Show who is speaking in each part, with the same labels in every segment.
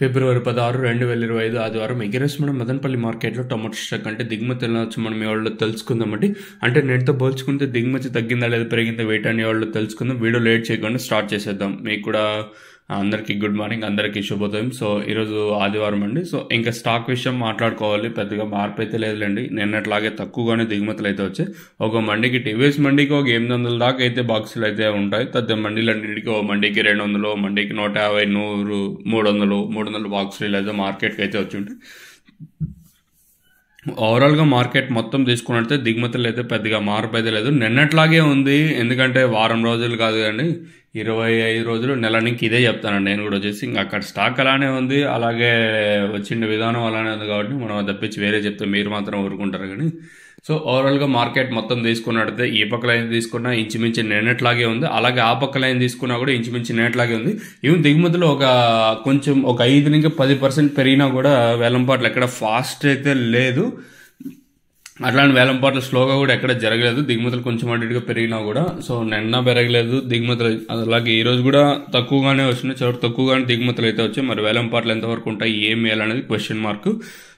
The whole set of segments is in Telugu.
Speaker 1: ఫిబ్రవరి 16, 2025 ఆదివారం ఎగిరేసి మనం మదనపల్లి మార్కెట్లో టమాటో స్టాక్ అంటే దిగుమతి ఎలా వచ్చి మనం ఎవరిలో తెలుసుకుందామండి. అంటే నేటితో పోల్చుకుంటే దిగుమతి తగ్గిందా లేదా పెరిగిందా వెయిట్ అని ఎవరిలో తెలుసుకుందాం. వీడియో లేట్ చేయకుండా స్టార్ట్ చేసేద్దాం. మీకు కూడా అందరికీ గుడ్ మార్నింగ్, అందరికీ శుభోదయం. సో ఈరోజు ఆదివారం అండి. సో ఇంకా స్టాక్ విషయం మాట్లాడుకోవాలి. పెద్దగా మార్పు అయితే లేదులేండి. నిన్నట్లాగే తక్కువగానే దిగుమతులు అయితే వచ్చాయి. ఒక మండికి టీవీఎస్ మండికి ఒక 800 దాకా అయితే బాక్సులు అయితే ఉంటాయి. తద్ద మండీలన్నింటికి ఓ మండికి 200, మండికి 150, 100, 300 బాక్సులు ఇలా అయితే మార్కెట్కి అయితే వచ్చి ఉంటాయి. ఓవరాల్గా మార్కెట్ మొత్తం తీసుకున్నట్టే దిగుమతులు అయితే పెద్దగా మార్పు అయితే లేదు. నిన్నట్లాగే ఉంది. ఎందుకంటే వారం రోజులు కాదు కానీ 25 రోజులు నెలనికి ఇదే చెప్తానండి నేను కూడా వచ్చేసి. ఇంకా అక్కడ స్టాక్ అలానే ఉంది, అలాగే వచ్చిన విధానం అలానే ఉంది కాబట్టి మనం తప్పించి వేరే చెప్తే మీరు మాత్రం ఊరుకుంటారు కానీ. సో ఓవరాల్గా మార్కెట్ మొత్తం తీసుకున్నట్టయితే ఈ పక్క లైన్ తీసుకున్నా ఇంచుమించి నిన్నట్లాగే ఉంది, అలాగే ఆ పక్క లైన్ తీసుకున్నా కూడా ఇంచుమించి నిన్నట్లాగే ఉంది. ఈవెన్ దిగుమతులు కొంచెం 5 నుంచి 10% పెరిగినా కూడా వేలంపాట్లు ఎక్కడ ఫాస్ట్ అయితే లేదు. అట్లాంటి వేలంపాట్లు స్లోగా కూడా ఎక్కడ జరగలేదు. దిగుమతులు కొంచెం అడిగా పెరిగినా కూడా. సో నిన్న పెరగలేదు దిగుమతులు, అలాగే ఈ రోజు కూడా తక్కువగానే వచ్చినాయి. చాలా తక్కువగానే దిగుమతులు అయితే వచ్చాయి. మరి వేలంపాట్లు ఎంతవరకు ఉంటాయి, ఏం వేయాలనేది క్వశ్చన్ మార్క్.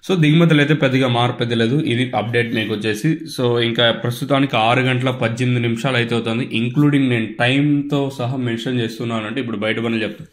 Speaker 1: సో దిగుమతులు అయితే పెద్దగా మార్పు అయితే లేదు. ఇది అప్డేట్ మీకు వచ్చేసి. సో ఇంకా ప్రస్తుతానికి 6:18 అయితే అవుతుంది. ఇంక్లూడింగ్ నేను టైంతో సహా మెన్షన్ చేస్తున్నాను. అంటే ఇప్పుడు బయట పనులు చెప్తాను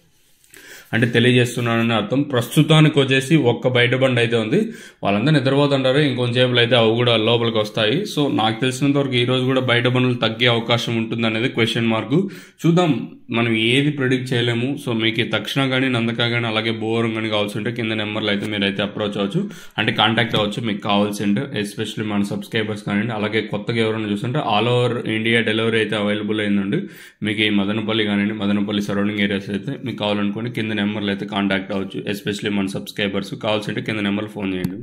Speaker 1: అంటే తెలియజేస్తున్నానని అర్థం. ప్రస్తుతానికి వచ్చేసి ఒక్క బయట బండి అయితే ఉంది. వాళ్ళంతా నిద్రపోతుంటారు. ఇంకొంచెంసేపులు అయితే అవి కూడా లోపలికి వస్తాయి. సో నాకు తెలిసినంత వరకు ఈ రోజు కూడా బయట బండ్లు తగ్గే అవకాశం ఉంటుంది అనేది క్వశ్చన్ మార్క్. చూద్దాం, మనం ఏది ప్రిడిక్ట్ చేయలేము. సో మీకు తక్షణ కానీ నందక కానీ అలాగే బోరం కానీ కావాల్సి ఉంటే కింద నెంబర్లు అయితే మీరు అయితే అప్రోచ్ అవ్వచ్చు, అంటే కాంటాక్ట్ అవ్వచ్చు మీకు కావాల్సి ఉంటే. ఎస్పెషల్లీ మన సబ్స్క్రైబర్స్ కానీ అలాగే కొత్తగా ఎవరైనా చూస్తుంటే ఆల్ ఓవర్ ఇండియా డెలివరీ అయితే అవైలబుల్ అయిందండి. మీకు ఈ మదనపల్లి కానివ్వండి, మదనపల్లి సరౌండింగ్ ఏరియాస్ అయితే మీకు కావాలనుకోండి కింద నెంబర్లు అయితే కాంటాక్ట్ అవ్వచ్చు. ఎస్పెషల్లీ మన సబ్స్క్రైబర్స్ కావాల్సి ఉంటే కింద నెంబర్లు ఫోన్ చేయండి.